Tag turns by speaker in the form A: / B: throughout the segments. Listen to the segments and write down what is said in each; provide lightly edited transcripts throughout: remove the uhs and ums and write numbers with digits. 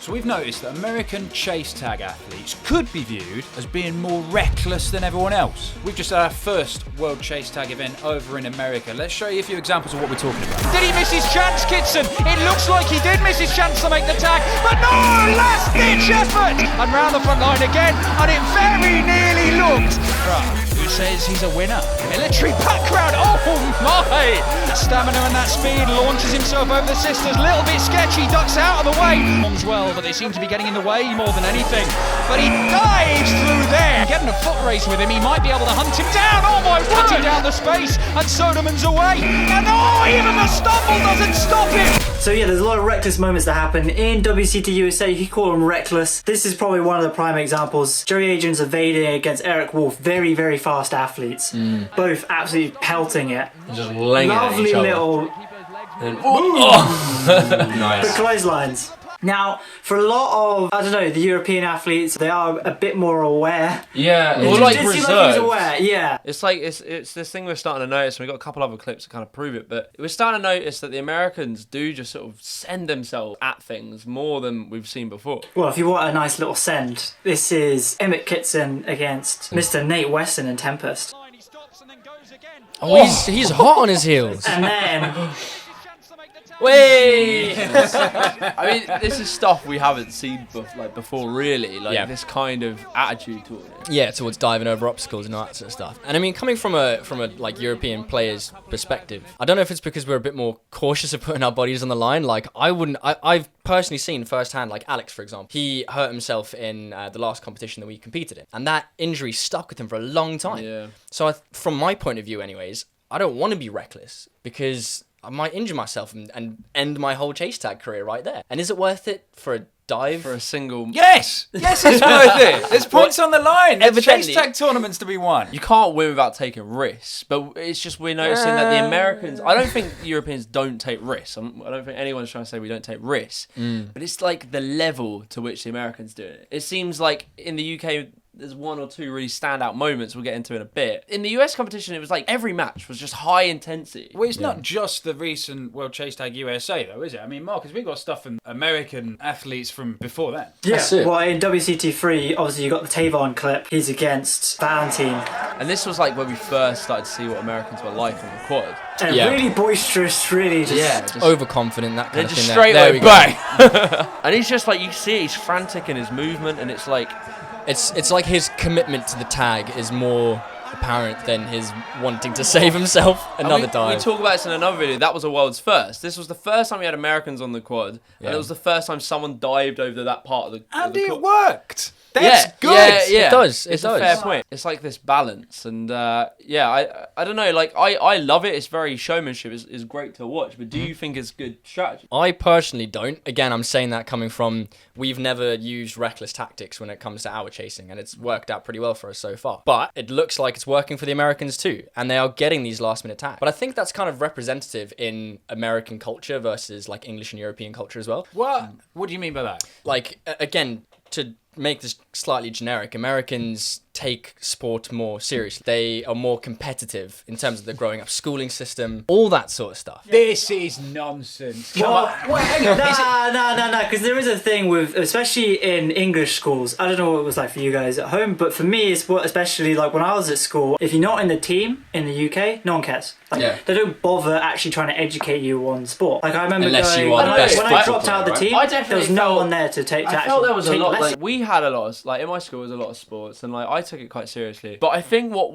A: So we've noticed that American chase tag athletes could be viewed as being more reckless than everyone else. We've just had our first World Chase Tag event over in America. Let's show you a few examples of what we're talking about.
B: Did he miss his chance, Kitson? It looks like he did miss his chance to make the tag, but no, last-ditch effort! And round the front line again, and it very nearly looked. Who says he's a winner? Military background, oh my! Stamina and that speed, launches himself over the sisters, little bit sketchy, ducks out of the way. Comes well, but they seem to be getting in the way more than anything. But he dives through there. Getting a foot race with him, he might be able to hunt him down. Oh my word! Cutting down the space, and Soderman's away. And oh, even the stumble doesn't stop him.
C: So yeah, there's a lot of reckless moments that happen in WCT USA. You could call them reckless. This is probably one of the prime examples. Joey Adrian's evading against Eric Wolf. Very, very fast athletes. Both absolutely pelting it.
D: Just laying
C: Lovely
D: it at each
C: little
D: Nice.
C: the clotheslines. Now, for a lot of, I don't know, the European athletes, they are a bit more aware.
D: Yeah,
C: It
D: or
C: just
D: like
C: did seem
D: reserved.
C: like he was aware, yeah.
D: It's like it's this thing we're starting to notice, and we've got a couple other clips to kind of prove it, but we're starting to notice that the Americans do just sort of send themselves at things more than we've seen before.
C: Well, if you want a nice little send, this is Emmett Kitson against Mr. Nate Weston in Tempest.
E: Oh, he's hot on his heels.
C: And then,
D: Wait! I mean, this is stuff we haven't seen before, really. Like this kind of attitude towards it.
E: Yeah, towards diving over obstacles and all that sort of stuff. And I mean, coming from a like European player's perspective, I don't know if it's because we're a bit more cautious of putting our bodies on the line. Like I've personally seen firsthand, like Alex, for example, he hurt himself in the last competition that we competed in, and that injury stuck with him for a long time.
D: Yeah.
E: So from my point of view, anyways, I don't want to be reckless because I might injure myself and end my whole chase tag career right there. And is it worth it for a dive?
D: For a single...
A: Yes, it's worth it. There's points on the line. There's
D: Evidently.
A: chase tag tournaments to be won.
D: You can't win without taking risks, but it's just we're noticing that the Americans... I don't think Europeans don't take risks. I don't think anyone's trying to say we don't take risks, but it's like the level to which the Americans do it. It seems like in the UK... there's one or two really standout moments we'll get into in a bit. In the US competition, it was like every match was just high intensity.
A: Well, it's not just the recent World Chase Tag USA, though, is it? I mean, Marcus, we've got stuff from American athletes from before then.
C: yeah, well, in WCT3, obviously you got the Tavon clip. He's against Valentine.
D: And this was like when we first started to see what Americans were like on the quad.
C: And really boisterous, really just...
D: just
E: Overconfident, that kind
D: they're
E: of
D: just
E: thing.
D: straight
E: there
D: away
E: we go.
D: bang. And he's just like, you see, he's frantic in his movement, and it's like...
E: It's like his commitment to the tag is more apparent than his wanting to save himself another dive.
D: We talk about this in another video. That was a world's first. This was the first time we had Americans on the quad, and it was the first time someone dived over that part of the
A: And
D: the
A: it
D: quad.
A: worked. That's good.
D: Yeah,
E: It does.
D: It's
E: It
D: a
E: does.
D: fair point. It's like this balance, and I don't know. Like I love it. It's very showmanship. It's great to watch. But do you think it's good strategy?
E: I personally don't. Again, I'm saying that coming from we've never used reckless tactics when it comes to our chasing, and it's worked out pretty well for us so far. But it looks like it's working for the Americans too, and they are getting these last-minute tags. But I think that's kind of representative in American culture versus like English and European culture as well.
A: What do you mean by that?
E: Like, again, to make this slightly generic, Americans take sport more seriously. They are more competitive in terms of the growing up schooling system, all that sort of stuff.
A: This is nonsense. Come
C: Well,
A: on. Wait, hang on.
C: No, because there is a thing with, especially in English schools, I don't know what it was like for you guys at home, but for me, it's what, especially like when I was at school, if you're not in the team in the UK, no one cares. Like, they don't bother actually trying to educate you on sport. Like I remember
E: Unless
C: going,
E: you are the best
C: when I
E: football
C: dropped out of the
E: player,
C: team,
D: I
C: there
D: definitely
C: was no
D: felt-
C: one there to take.
D: I felt there was a lot. Like we had a lot of like in my school was a lot of sports, and like I took it quite seriously. But I think what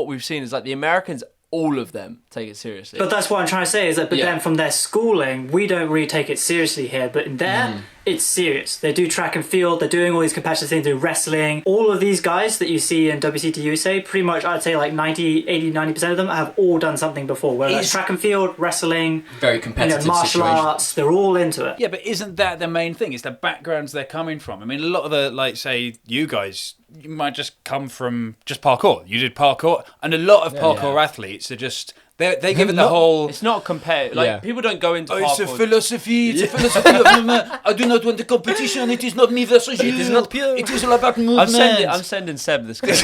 D: we've seen is like the Americans, all of them take it seriously.
C: But that's what I'm trying to say is that, but then from their schooling, we don't really take it seriously here. But in there, it's serious. They do track and field. They're doing all these competitive things. They do wrestling. All of these guys that you see in WCT USA, pretty much, I'd say like 90% of them have all done something before. Whether it's track and field, wrestling,
E: Very competitive
C: martial
E: situation.
C: arts, they're all into it.
A: Yeah, but isn't that the main thing? It's the backgrounds they're coming from. I mean, a lot of the, like, say, you guys, you might just come from just parkour. You did parkour, and a lot of parkour athletes are just... They give it the whole...
D: It's not compared. Like people don't go into.
A: It's a
D: parkour.
A: philosophy. It's a philosophy of movement. I do not want the competition. It is not me versus you.
E: It is not pure.
A: It is all about movement.
D: I'm sending Seb this. Clip.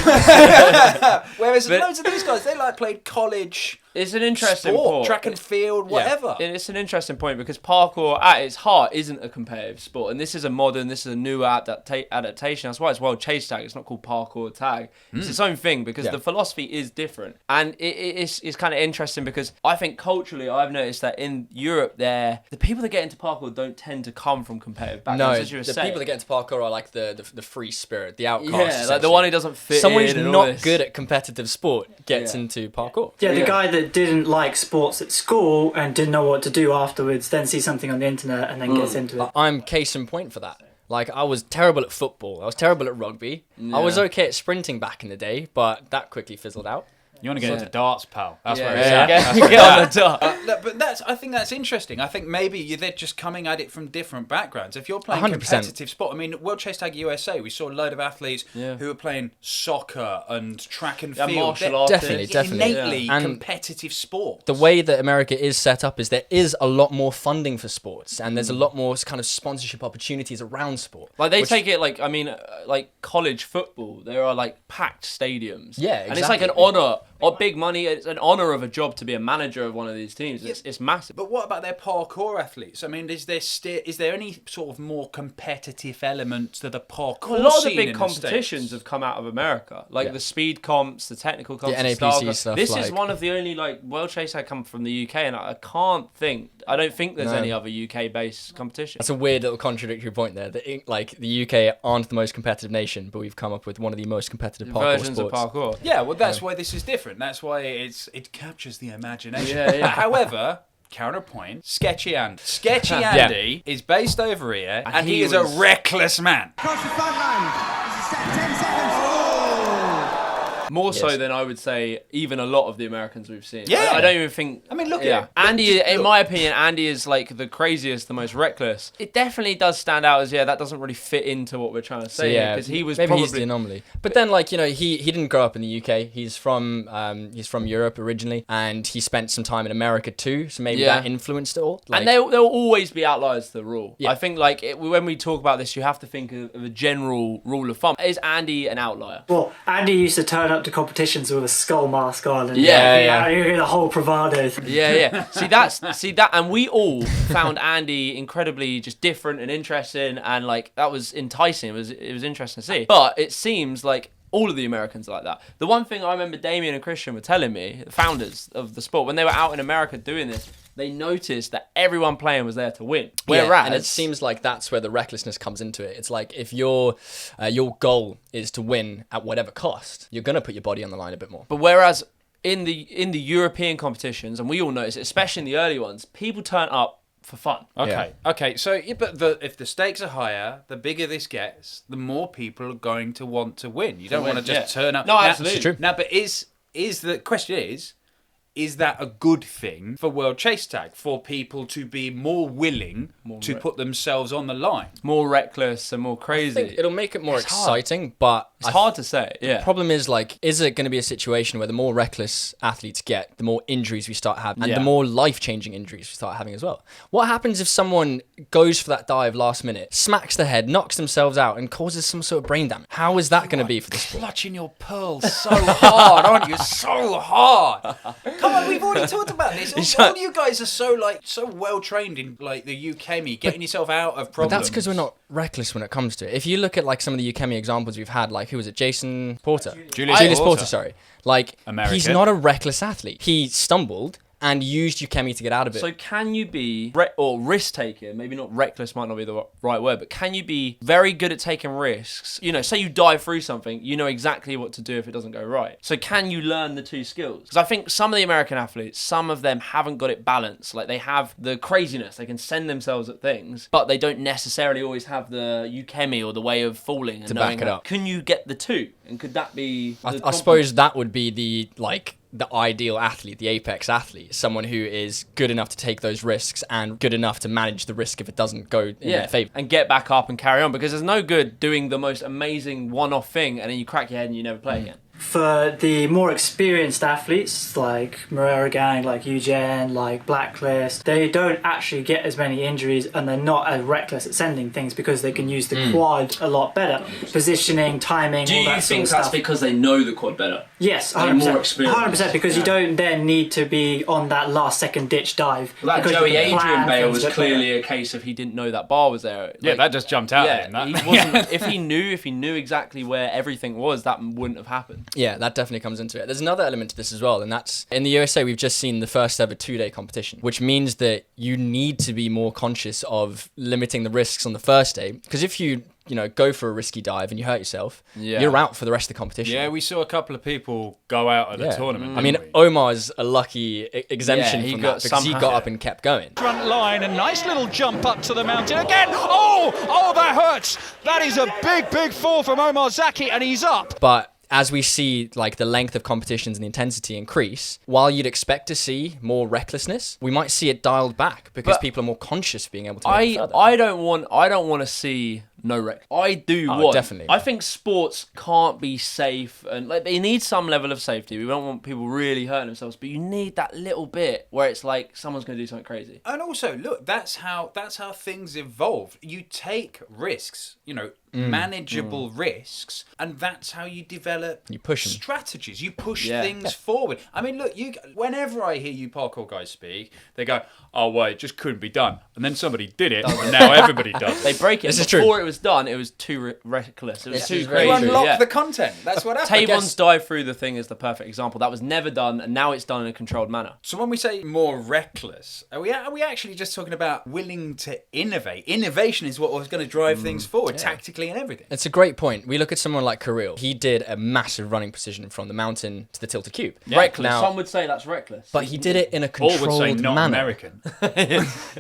A: Whereas loads of these guys, they like played college
D: It's an interesting
A: sport,
D: point.
A: track and field, whatever.
D: It's an interesting point because parkour at its heart isn't a competitive sport, and this is a new adaptation. That's why it's World Chase Tag. It's not called parkour tag. It's its own thing because the philosophy is different, and it's kind of interesting because I think culturally I've noticed that in Europe the people that get into parkour don't tend to come from competitive backgrounds.
E: No,
D: as you were
E: the
D: saying.
E: people that get into parkour are like the free spirit, the outcast.
D: like the one who doesn't fit.
E: Someone who's
D: in and all
E: not
D: this.
E: good at competitive sport gets into parkour.
C: Yeah, the guy that didn't like sports at school and didn't know what to do afterwards, then sees something on the internet and then gets into it.
E: I'm case in point for that. Like, I was terrible at football. I was terrible at rugby. I was okay at sprinting back in the day, but that quickly fizzled out.
A: You want to get into darts, pal. That's where it's
D: Yeah.
A: at. That's
D: Get
A: where
D: on
A: it's
D: the
A: at.
D: dart.
A: But I think that's interesting. I think maybe they're just coming at it from different backgrounds. If you're playing
E: 100%.
A: competitive sport, I mean, World Chase Tag USA, we saw a load of athletes who were playing soccer and track and field.
D: Martial arts.
E: Definitely.
A: Innately
E: And
A: competitive sport.
E: the way that America is set up is there is a lot more funding for sports, and there's a lot more kind of sponsorship opportunities around sport.
D: Like they take it like like college football. There are like packed stadiums.
E: Yeah,
D: And it's like an
E: exactly.
D: honor or big money. It's an honor of a job to be a manager of one of these teams. It's massive.
A: But what about their parkour athletes? I mean, is there any sort of more competitive element to the parkour
D: A lot of the
A: scene
D: big
A: in
D: competitions
A: States?
D: have come out of America, like the speed comps, the technical comps,
E: The
D: the
E: NAPC
D: style
E: stuff,
D: This is
E: like-
D: one of the only like World Chase that come from the UK, and I don't think there's
E: No.
D: any other UK-based competition.
E: That's a weird little contradictory point there. That like the UK aren't the most competitive nation, but we've come up with one of the most competitive parkour
D: Versions
E: sports.
D: of parkour.
A: Yeah, well, that's why this is different. That's why it captures the imagination.
D: Yeah.
A: However, counterpoint, Sketchy Andy is based over here, and he is a reckless man.
F: Across the front line. 10 seconds.
D: More so than I would say even a lot of the Americans we've seen.
A: Yeah.
D: I don't even think...
A: I mean, look at him.
D: Andy,
A: Just
D: in
A: look.
D: my opinion, Andy is like the craziest, the most reckless. It definitely does stand out as, that doesn't really fit into what we're trying to say. Because he was
E: maybe
D: probably...
E: he's the anomaly. But then, like, he didn't grow up in the UK. He's from Europe originally, and he spent some time in America too. So maybe that influenced it all. Like,
D: And there will always be outliers to the rule.
E: Yeah.
D: I think when we talk about this, you have to think of a general rule of thumb. Is Andy an outlier?
C: Well, Andy used to turn up to competitions with a skull mask on and
D: Yeah.
C: the whole bravado.
D: Yeah. See that, and we all found Andy incredibly just different and interesting, and like that was enticing. It was interesting to see. But it seems like all of the Americans are like that. The one thing I remember Damien and Christian were telling me, the founders of the sport, when they were out in America doing this, they noticed that everyone playing was there to win. Whereas,
E: and it seems like that's where the recklessness comes into it. It's like if your goal is to win at whatever cost, you're gonna put your body on the line a bit more.
D: But whereas in the European competitions, and we all notice it, especially in the early ones, people turn up for fun.
A: Okay. So, if the stakes are higher, the bigger this gets, the more people are going to want to win. You don't want to just turn up.
D: No,
A: Now-
D: absolutely.
E: It's true.
A: Now, but is the question is that a good thing for World Chase Tag, for people to be more willing to put themselves on the line?
D: More reckless and more
E: I
D: crazy.
E: think it'll make it more
D: It's hard.
E: exciting, but
D: It's hard to say. Yeah.
E: The problem is, like, is it going to be a situation where the more reckless athletes get, the more injuries we start having, and
D: Yeah.
E: the more life-changing injuries we start having as well? What happens if someone goes for that dive last minute, smacks their head, knocks themselves out, and causes some sort of brain damage? How is that going to be for the sport?
A: Clutching your pearls so hard, aren't you? So hard. Come on, we've already talked about this. All you guys are so well trained in like the UKME, getting yourself out of
E: But
A: problems.
E: that's because we're not reckless when it comes to it. If you look at like some of the UKME examples we've had, like who was it? Jason Porter.
A: Julius
E: Porter, sorry. Like
A: American.
E: he's not a reckless athlete. He stumbled and used UKME to get out of it.
D: So can you be risk taking? Maybe not reckless might not be the right word, but can you be very good at taking risks? Say you dive through something, you know exactly what to do if it doesn't go right. So can you learn the two skills? Because I think some of the American athletes, some of them haven't got it balanced. Like they have the craziness, they can send themselves at things, but they don't necessarily always have the UKME or the way of falling and
E: To
D: knowing
E: back it
D: how-
E: up.
D: Can you get the two? And could that be?
E: I suppose that would be the ideal athlete, the apex athlete, someone who is good enough to take those risks and good enough to manage the risk if it doesn't go in their favour.
D: And get back up and carry on, because there's no good doing the most amazing one-off thing and then you crack your head and you never play again.
C: for the more experienced athletes like Moreira Gang, like Eugen, like Blacklist, they don't actually get as many injuries and they're not as reckless at sending things because they can use the quad a lot better. Positioning, timing,
D: Do
C: all
D: you
C: that
D: think
C: sort of
D: that's
C: stuff.
D: because they know the quad better?
C: Yes,
D: They're
C: 100%.
D: more experienced.
C: 100%, because you don't then need to be on that last second ditch dive.
D: Well, that
C: because
D: Joey
C: you can plan
D: Adrian Bale
C: things
D: was
C: a bit
D: clearly
C: better.
D: a case of he didn't know that bar was there.
A: Yeah, that just jumped out at him.
D: Yeah,
A: That.
D: he wasn't, if he knew exactly where everything was, that wouldn't have happened.
E: Yeah, that definitely comes into it. There's another element to this as well, and that's in the USA we've just seen the first ever 2-day competition, which means that you need to be more conscious of limiting the risks on the first day, because if you go for a risky dive and you hurt yourself, you're out for the rest of the competition.
A: Yeah, we saw a couple of people go out at the tournament.
E: I mean,
A: didn't we?
E: Omar's a lucky exemption
D: he
E: from
D: got
E: that because he
D: somehow-
E: got up and kept going.
B: Front line, a nice little jump up to the mountain again. Oh, that hurts. That is a big fall from Omar Zaki, and he's up.
E: But as we see like the length of competitions and the intensity increase, while you'd expect to see more recklessness, we might see it dialed back because
D: But
E: people are more conscious of being able to make it further.
D: I don't want to see no wreck. I do want.
E: Definitely.
D: I think sports can't be safe, and like they need some level of safety. We don't want people really hurting themselves, but you need that little bit where it's like someone's going to do something crazy.
A: And also, look, that's how things evolve. You take risks, manageable risks, and that's how you develop
E: You push 'em.
A: strategies. You push
D: Yeah.
A: things forward. I mean, look, whenever I hear you parkour guys speak, they go, "Oh, well, it just couldn't be done," and then somebody did it, and now everybody does.
D: They break it.
E: This is
D: Before
E: true.
D: it was done, it was too reckless. It was
E: This
D: too
E: is very
D: crazy.
A: You unlock
D: yeah.
A: the content. That's what happens.
D: Tavon's dive through the thing is the perfect example. That was never done, and now it's done in a controlled manner.
A: So when we say more reckless, are we actually just talking about willing to innovate? Innovation is what was going to drive things forward, tactically and everything.
E: It's a great point. We look at someone like Kirill. He did a massive running precision from the mountain to the tilted cube.
D: Reckless.
E: Now-
D: Some would say that's reckless.
E: But he did it in a
A: Or would
E: controlled
A: say not
E: manner.
A: American.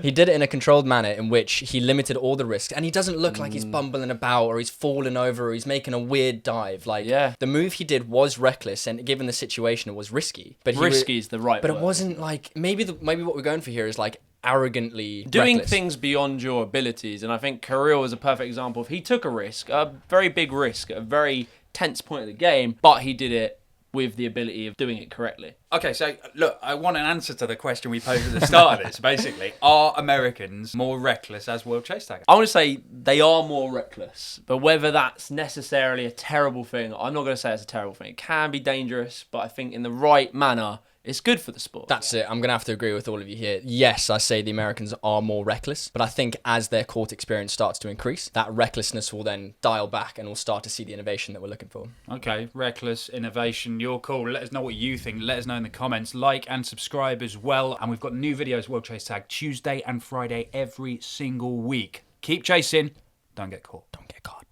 E: He did it in a controlled manner in which he limited all the risks, and he doesn't look like he's bumbling about or he's falling over or he's making a weird dive. Like the move he did was reckless, and given the situation, it was risky. But
D: risky is the right
E: But
D: word.
E: it wasn't like maybe what we're going for here is like arrogantly
D: doing
E: reckless.
D: things beyond your abilities. And I think Kirill is a perfect example. If he took a risk, a very big risk, at a very tense point of the game, but he did it with the ability of doing it correctly.
A: Okay, so look, I want an answer to the question we posed at the start of this. Basically, are Americans more reckless as world chase taggers?
D: I want to say they are more reckless, but whether that's necessarily a terrible thing, I'm not going to say it's a terrible thing. It can be dangerous, but I think in the right manner, it's good for the sport.
E: That's it. I'm going to have to agree with all of you here. Yes, I say the Americans are more reckless, but I think as their court experience starts to increase, that recklessness will then dial back and we'll start to see the innovation that we're looking for.
A: Okay, reckless, innovation, you're cool. Let us know what you think. Let us know in the comments. Like and subscribe as well. And we've got new videos, World Chase Tag, Tuesday and Friday every single week. Keep chasing. Don't get caught.
E: Don't get caught.